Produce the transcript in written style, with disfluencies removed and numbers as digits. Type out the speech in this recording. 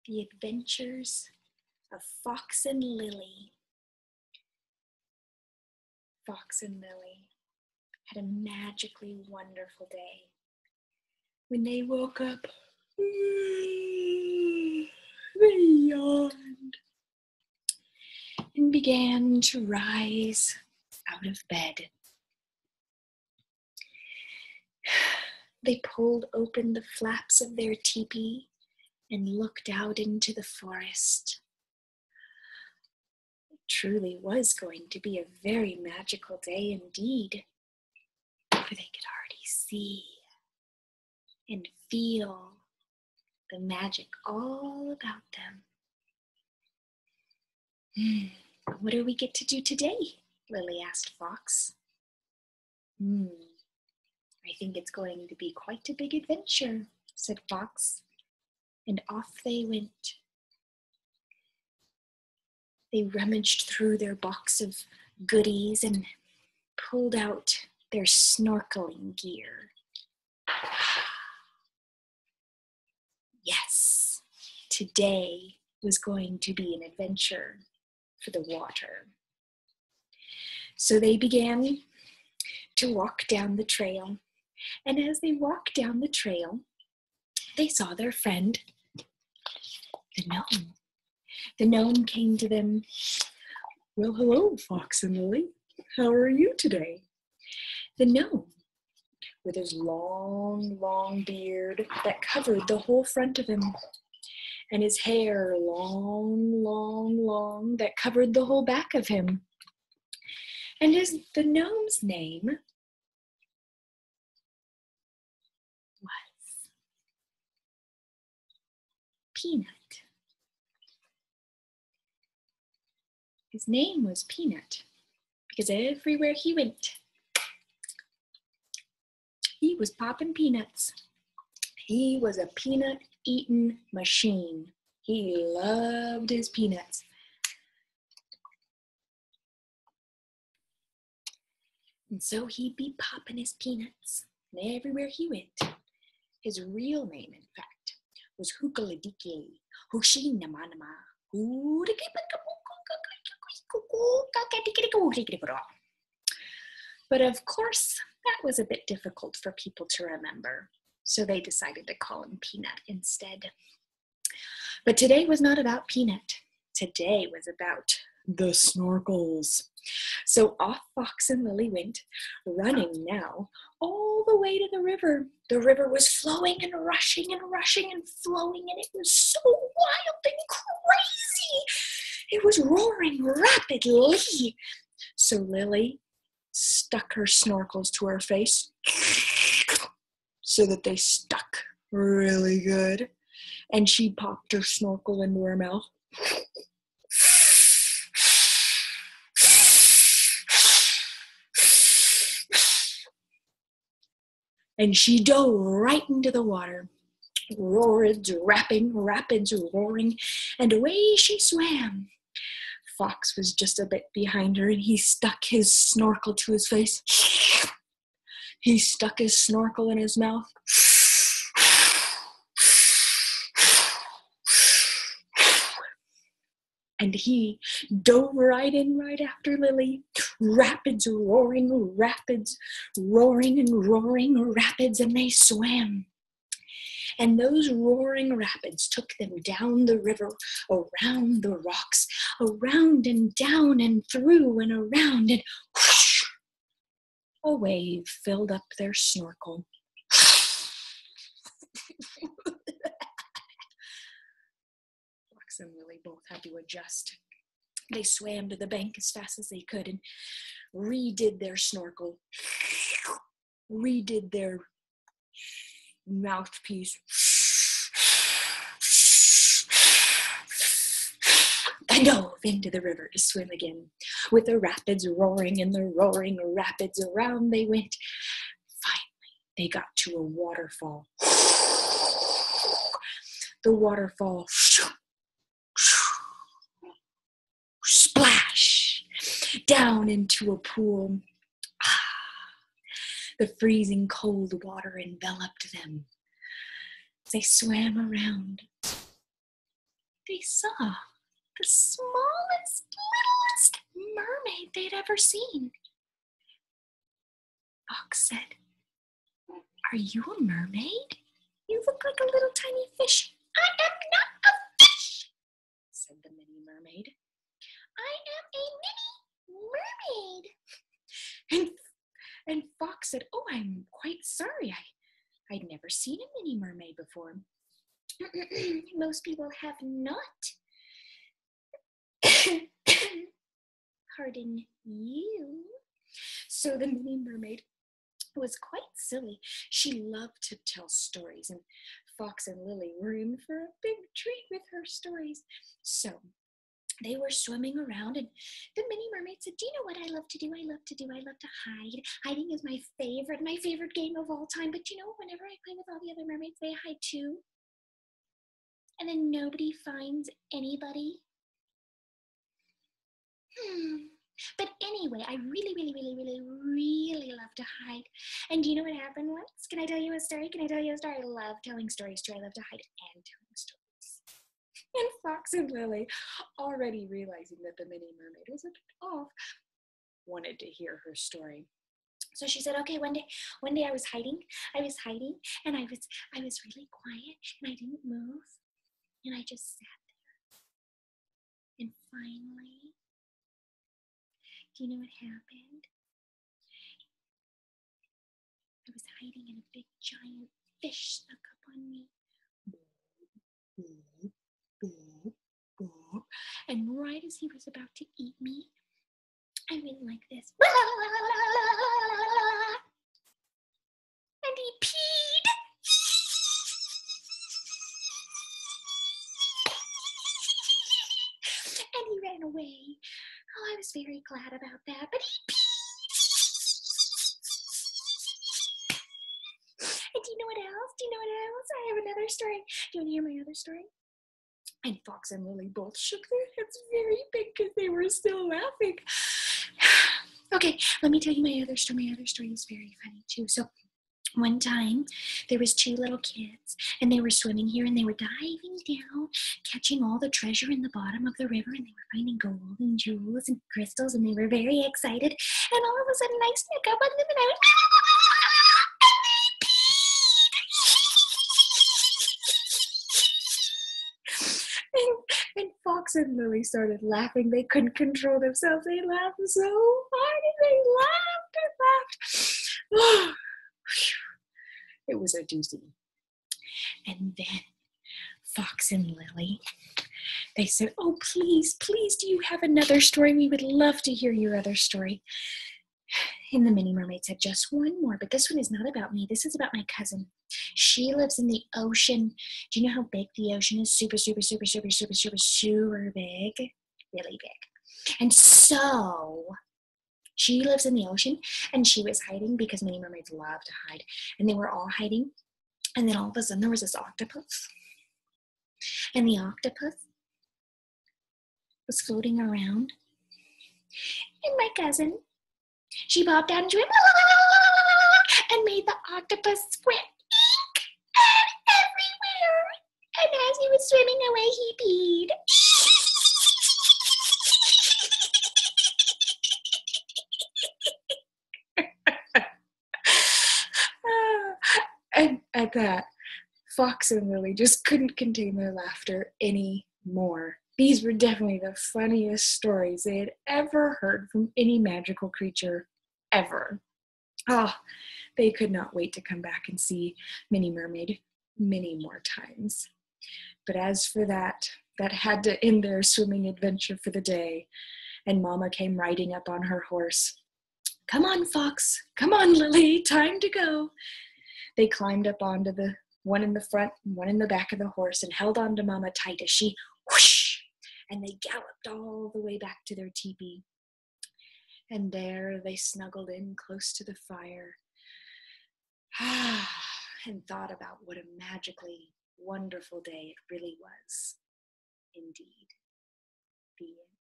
The Adventures of Fox and Lily. Fox and Lily had a magically wonderful day. When they woke up, they yawned and began to rise out of bed. They pulled open the flaps of their teepee and looked out into the forest. It truly was going to be a very magical day indeed, for they could already see and feel the magic all about them. What do we get to do today? Lily asked Fox. I think it's going to be quite a big adventure, said Fox, and off they went. They rummaged through their box of goodies and pulled out their snorkeling gear. Yes, today was going to be an adventure for the water. So they began to walk down the trail. And as they walked down the trail, they saw their friend, the gnome. The gnome came to them. Well, hello, Fox and Lily. How are you today? The gnome, with his long beard that covered the whole front of him, and his hair long, that covered the whole back of him. And the gnome's name was Peanut. His name was Peanut because everywhere he went, he was popping peanuts. He was a peanut-eating machine. He loved his peanuts. And so he'd be popping his peanuts, and everywhere he went, his real name, in fact, was Hookaladiki, Hooshinamanama, But of course, that was a bit difficult for people to remember, so they decided to call him Peanut instead. But today was not about Peanut. Today was about the snorkels. So off Fox and Lily went, running now all the way to the river. The river was flowing and rushing and flowing, and it was so wild and crazy. It was roaring rapidly. So Lily stuck her snorkels to her face so that they stuck really good. And she popped her snorkel into her mouth. And she dove right into the water. Rapids roaring, and away she swam. Fox was just a bit behind her, and he stuck his snorkel to his face. He stuck his snorkel in his mouth. And he dove right in right after Lily. Rapids roaring, and they swam. And those roaring rapids took them down the river, around the rocks, around and down and through and around, and whoosh, a wave filled up their snorkel. Fox and Lily both had to adjust. They swam to the bank as fast as they could and redid their snorkel, redid their mouthpiece, and dove into the river to swim again. With the rapids roaring and the roaring rapids around they went. Finally, they got to a waterfall. The waterfall splash down into a pool. The freezing cold water enveloped them. They swam around they saw the smallest, littlest mermaid they'd ever seen. Fox said, "Are you a mermaid? You look like a little tiny fish." "I am not a fish," said the mini mermaid. "I am a mini mermaid." And Fox said, "Oh, I'm quite sorry. I'd never seen a mini mermaid before." "Most people have not." "Pardon you." So the mini mermaid was quite silly. She loved to tell stories, and Fox and Lily were in for a big treat with her stories. So they were swimming around, and the mini mermaid said, "Do you know what I love to do? I love to hide. Hiding is my favorite game of all time. But you know, whenever I play with all the other mermaids, they hide too. And then nobody finds anybody." But anyway, I really love to hide. And do you know what happened once? Can I tell you a story? I love telling stories too. I love to hide and telling stories. And Fox and Lily, already realizing that the mini mermaid was a bit off, wanted to hear her story. So she said, "Okay, one day I was hiding, and I was really quiet, and I didn't move, and I just sat there. And finally, do you know what happened? I was hiding, and a big giant fish snuck up on me. And right as he was about to eat me, I went like this. And he peed. And he ran away. Oh, I was very glad about that, but he peed. And do you know what else? I have another story. Do you want to hear my other story? And Fox and Lily both shook their heads very big because they were still laughing. Okay, let me tell you my other story. My other story is very funny too. So one time there was two little kids, and they were swimming here, and they were diving down, catching all the treasure in the bottom of the river, and they were finding gold and jewels and crystals, and they were very excited. And all of a sudden I snuck up on them, and I went, and Fox and Lily started laughing. They couldn't control themselves. They laughed so hard, and they laughed. It was a doozy. And then Fox and Lily, they said, "Oh, please, do you have another story? We would love to hear your other story." And the mini mermaid said, "Just one more, but this one is not about me. This is about my cousin. She lives in the ocean." Do you know how big the ocean is? Super big. Really big. And so she lives in the ocean, and she was hiding because mini mermaids love to hide. And they were all hiding. And then all of a sudden there was this octopus. And the octopus was floating around. And my cousin, she popped out and she went and made the octopus squint everywhere. And as he was swimming away, he peed. And at that, Fox and Lily just couldn't contain their laughter anymore. These were definitely the funniest stories they had ever heard from any magical creature ever. Oh, they could not wait to come back and see Minnie Mermaid many more times. But as for that had to end their swimming adventure for the day, and Mama came riding up on her horse. "Come on, Fox. Come on, Lily. Time to go." They climbed up onto the one in the front and one in the back of the horse and held on to Mama tight as she whoosh, and they galloped all the way back to their teepee. And there they snuggled in close to the fire and thought about what a magically wonderful day it really was. Indeed. The end.